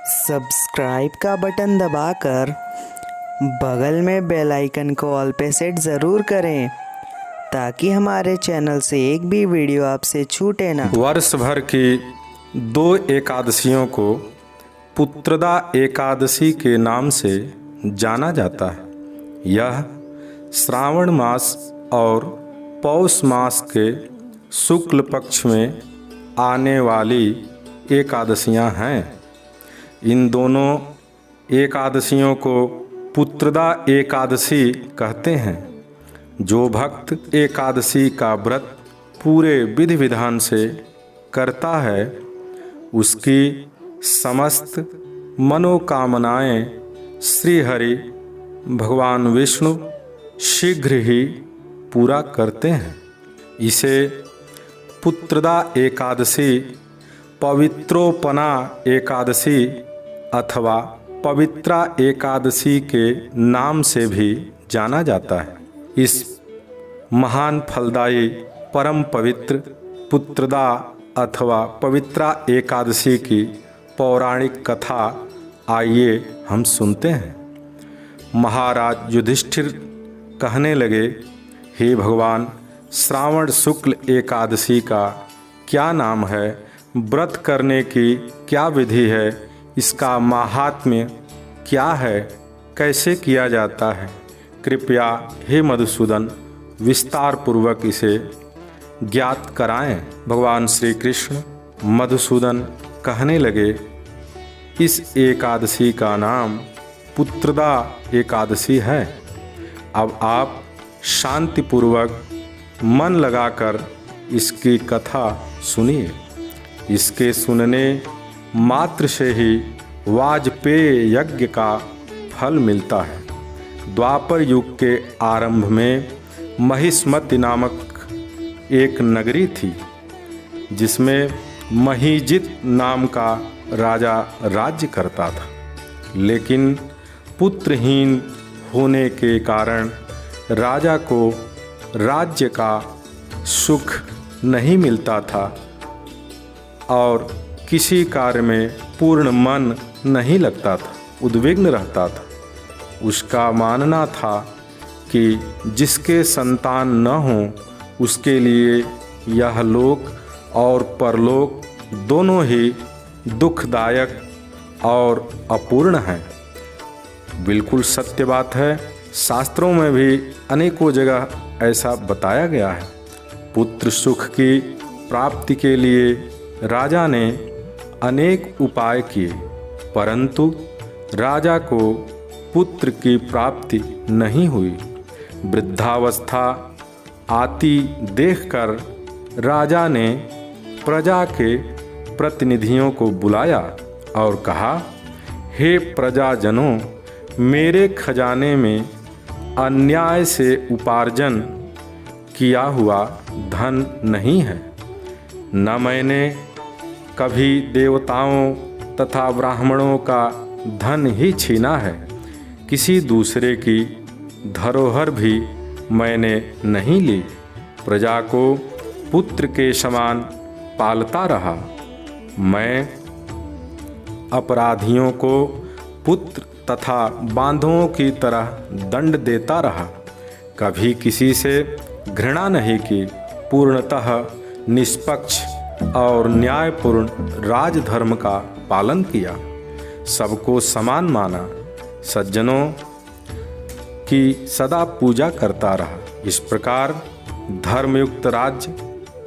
Subscribe का button दबाकर बगल में बेल आइकन को ऑल पे सेट ज़रूर करें ताकि हमारे चैनल से एक भी वीडियो आपसे छूटे ना। वर्ष भर की 2 एकादशियों को पुत्रदा एकादशी के नाम से जाना जाता है। यह श्रावण मास और पौष मास के शुक्ल पक्ष में आने वाली एकादशियां हैं। इन दोनों एकादशियों को पुत्रदा एकादशी कहते हैं। जो भक्त एकादशी का व्रत पूरे विधि विधान से करता है उसकी समस्त मनोकामनाएं श्री हरि भगवान विष्णु शीघ्र ही पूरा करते हैं। इसे पुत्रदा एकादशी, पवित्रोपना एकादशी अथवा पवित्रा एकादशी के नाम से भी जाना जाता है। इस महान फलदायी परम पवित्र पुत्रदा अथवा पवित्रा एकादशी की पौराणिक कथा आइए हम सुनते हैं। महाराज युधिष्ठिर कहने लगे, हे भगवान, श्रावण शुक्ल एकादशी का क्या नाम है, व्रत करने की क्या विधि है, इसका माहात्म्य क्या है, कैसे किया जाता है, कृपया हे मधुसूदन विस्तार पूर्वक इसे ज्ञात कराएं। भगवान श्री कृष्ण मधुसूदन कहने लगे, इस एकादशी का नाम पुत्रदा एकादशी है। अब आप शांतिपूर्वक मन लगाकर इसकी कथा सुनिए। इसके सुनने मात्र से ही वाजपेय यज्ञ का फल मिलता है। द्वापर युग के आरंभ में महिष्मति नामक एक नगरी थी जिसमें महीजित नाम का राजा राज्य करता था। लेकिन पुत्रहीन होने के कारण राजा को राज्य का सुख नहीं मिलता था और किसी कार्य में पूर्ण मन नहीं लगता था, उद्विग्न रहता था। उसका मानना था कि जिसके संतान न हो उसके लिए यह लोक और परलोक दोनों ही दुखदायक और अपूर्ण हैं। बिल्कुल सत्य बात है। शास्त्रों में भी अनेकों जगह ऐसा बताया गया है। पुत्र सुख की प्राप्ति के लिए राजा ने अनेक उपाय किए, परंतु राजा को पुत्र की प्राप्ति नहीं हुई। वृद्धावस्था आती देखकर राजा ने प्रजा के प्रतिनिधियों को बुलाया और कहा, हे प्रजाजनों, मेरे खजाने में अन्याय से उपार्जन किया हुआ धन नहीं है। न मैंने कभी देवताओं तथा ब्राह्मणों का धन ही छीना है। किसी दूसरे की धरोहर भी मैंने नहीं ली। प्रजा को पुत्र के समान पालता रहा। मैं अपराधियों को पुत्र तथा बांधवों की तरह दंड देता रहा। कभी किसी से घृणा नहीं की। पूर्णतः निष्पक्ष और न्यायपूर्ण राजधर्म का पालन किया। सबको समान माना। सज्जनों की सदा पूजा करता रहा। इस प्रकार धर्मयुक्त राज्य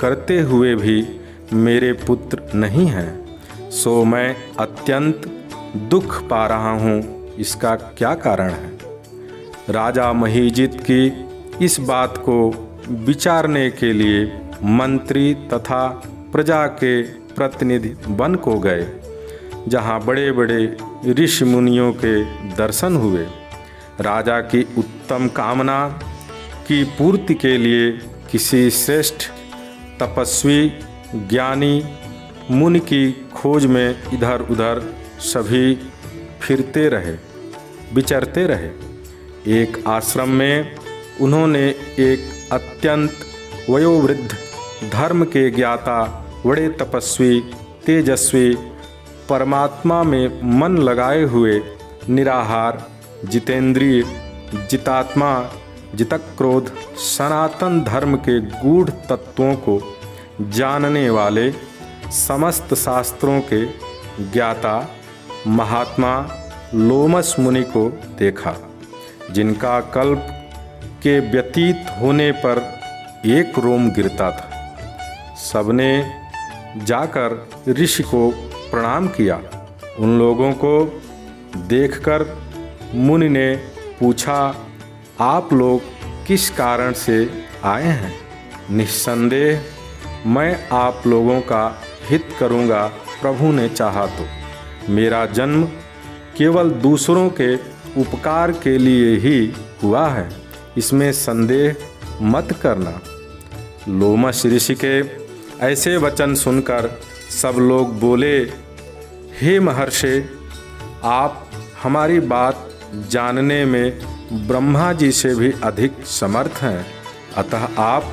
करते हुए भी मेरे पुत्र नहीं हैं, सो मैं अत्यंत दुख पा रहा हूँ। इसका क्या कारण है? राजा महीजित की इस बात को विचारने के लिए मंत्री तथा प्रजा के प्रतिनिधि वन को गए, जहाँ बड़े बड़े ऋषि मुनियों के दर्शन हुए। राजा की उत्तम कामना की पूर्ति के लिए किसी श्रेष्ठ तपस्वी ज्ञानी मुनि की खोज में इधर उधर सभी फिरते रहे, विचरते रहे। एक आश्रम में उन्होंने एक अत्यंत वयोवृद्ध धर्म के ज्ञाता, बड़े तपस्वी, तेजस्वी, परमात्मा में मन लगाए हुए निराहार, जितेंद्रिय, जितात्मा, जितक्रोध सनातन धर्म के गूढ़ तत्वों को जानने वाले समस्त शास्त्रों के ज्ञाता महात्मा लोमस मुनि को देखा, जिनका कल्प के व्यतीत होने पर एक रोम गिरता था। सबने जाकर ऋषि को प्रणाम किया। उन लोगों को देखकर मुनि ने पूछा, आप लोग किस कारण से आए हैं? निस्संदेह मैं आप लोगों का हित करूंगा, प्रभु ने चाहा तो। मेरा जन्म केवल दूसरों के उपकार के लिए ही हुआ है, इसमें संदेह मत करना। लोमस ऋषि के ऐसे वचन सुनकर सब लोग बोले, हे महर्षि, आप हमारी बात जानने में ब्रह्मा जी से भी अधिक समर्थ हैं, अतः आप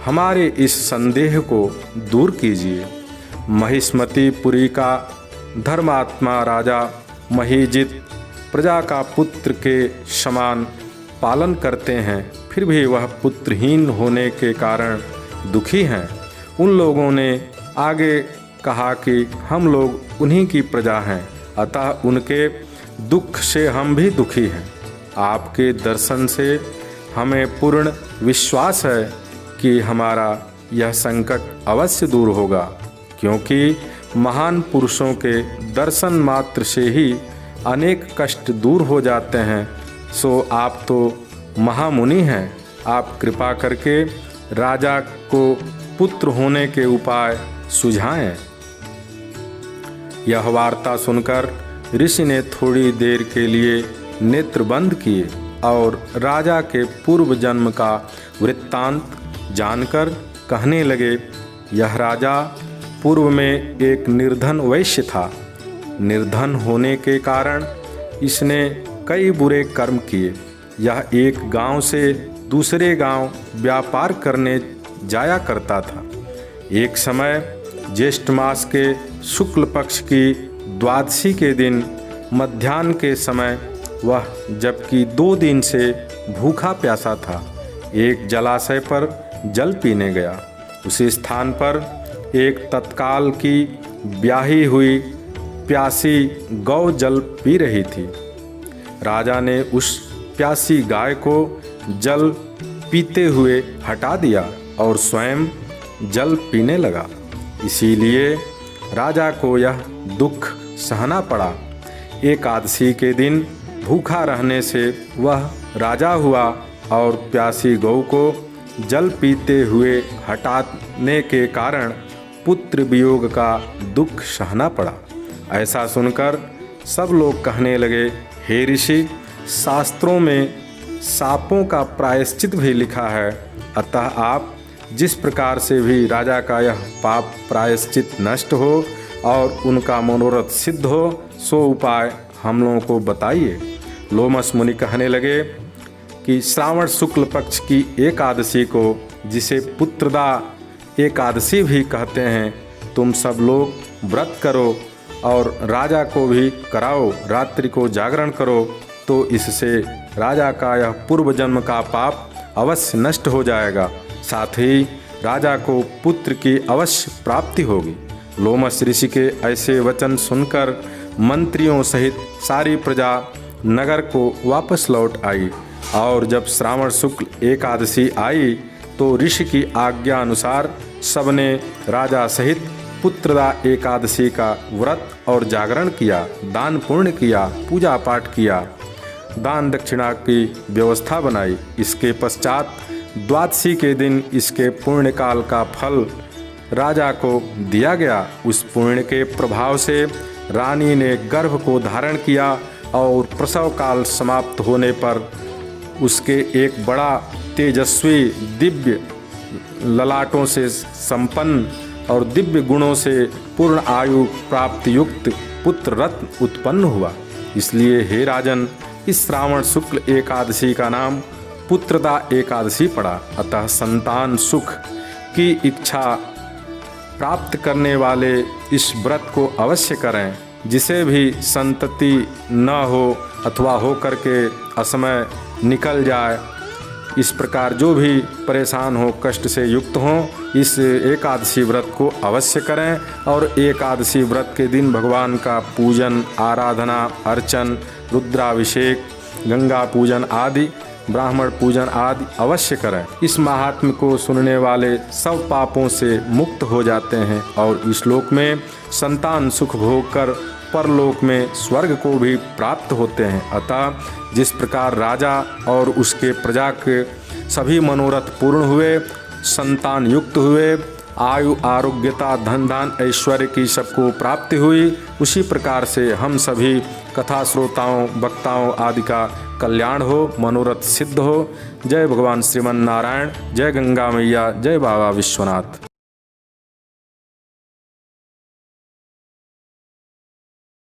हमारे इस संदेह को दूर कीजिए। महिष्मतीपुरी का धर्मात्मा राजा महीजित प्रजा का पुत्र के समान पालन करते हैं, फिर भी वह पुत्रहीन होने के कारण दुखी हैं। उन लोगों ने आगे कहा कि हम लोग उन्हीं की प्रजा हैं, अतः उनके दुख से हम भी दुखी हैं। आपके दर्शन से हमें पूर्ण विश्वास है कि हमारा यह संकट अवश्य दूर होगा, क्योंकि महान पुरुषों के दर्शन मात्र से ही अनेक कष्ट दूर हो जाते हैं। सो आप तो महामुनि हैं, आप कृपा करके राजा को पुत्र होने के उपाय सुझाएं। यह वार्ता सुनकर ऋषि ने थोड़ी देर के लिए नेत्र बंद किए और राजा के पूर्व जन्म का वृत्तांत जानकर कहने लगे, यह राजा पूर्व में एक निर्धन वैश्य था। निर्धन होने के कारण इसने कई बुरे कर्म किए। यह एक गांव से दूसरे गांव व्यापार करने जाया करता था। एक समय ज्येष्ठ मास के शुक्ल पक्ष की द्वादशी के दिन मध्याह्न के समय वह जबकि 2 दिन से भूखा प्यासा था, एक जलाशय पर जल पीने गया। उसी स्थान पर एक तत्काल की ब्याही हुई प्यासी गौ जल पी रही थी। राजा ने उस प्यासी गाय को जल पीते हुए हटा दिया और स्वयं जल पीने लगा। इसीलिए राजा को यह दुख सहना पड़ा। एकादशी के दिन भूखा रहने से वह राजा हुआ और प्यासी गौ को जल पीते हुए हटाने के कारण पुत्र वियोग का दुख सहना पड़ा। ऐसा सुनकर सब लोग कहने लगे, हे ऋषि, शास्त्रों में सापों का प्रायश्चित भी लिखा है, अतः आप जिस प्रकार से भी राजा का यह पाप प्रायश्चित नष्ट हो और उनका मनोरथ सिद्ध हो, सो उपाय हम लोगों को बताइए। लोमस मुनि कहने लगे कि श्रावण शुक्ल पक्ष की एकादशी को, जिसे पुत्रदा एकादशी भी कहते हैं, तुम सब लोग व्रत करो और राजा को भी कराओ, रात्रि को जागरण करो, तो इससे राजा का यह पूर्व जन्म का पाप अवश्य नष्ट हो जाएगा, साथ ही राजा को पुत्र की अवश्य प्राप्ति होगी। लोमस ऋषि के ऐसे वचन सुनकर मंत्रियों सहित सारी प्रजा नगर को वापस लौट आई और जब श्रावण शुक्ल एकादशी आई तो ऋषि की आज्ञा अनुसार सबने राजा सहित पुत्रदा एकादशी का व्रत और जागरण किया, दान पुण्य किया, पूजा पाठ किया, दान दक्षिणा की व्यवस्था बनाई। इसके पश्चात द्वादशी के दिन इसके पुण्य काल का फल राजा को दिया गया। उस पुण्य के प्रभाव से रानी ने गर्भ को धारण किया और प्रसव काल समाप्त होने पर उसके एक बड़ा तेजस्वी दिव्य ललाटों से संपन्न और दिव्य गुणों से पूर्ण आयु प्राप्त युक्त पुत्र रत्न उत्पन्न हुआ। इसलिए हे राजन, इस श्रावण शुक्ल एकादशी का नाम पुत्रदा एकादशी पड़ा। अतः संतान सुख की इच्छा प्राप्त करने वाले इस व्रत को अवश्य करें जिसे भी संतति न हो अथवा हो करके असमय निकल जाए, इस प्रकार जो भी परेशान हो, कष्ट से युक्त हों, इस एकादशी व्रत को अवश्य करें। और एकादशी व्रत के दिन भगवान का पूजन, आराधना, अर्चन, रुद्राभिषेक, गंगा पूजन आदि, ब्राह्मण पूजन आदि अवश्य करें। इस महात्म्य को सुनने वाले सब पापों से मुक्त हो जाते हैं और इस लोक में संतान सुख भोग कर परलोक में स्वर्ग को भी प्राप्त होते हैं। अतः जिस प्रकार राजा और उसके प्रजा के सभी मनोरथ पूर्ण हुए, संतान युक्त हुए, आयु, आरोग्यता, धन धान, ऐश्वर्य की सबको प्राप्ति हुई, उसी प्रकार से हम सभी कथा श्रोताओं, वक्ताओं आदि का कल्याण हो, मनोरथ सिद्ध हो। जय भगवान श्रीमन नारायण, जय गंगा मैया, जय बाबा विश्वनाथ।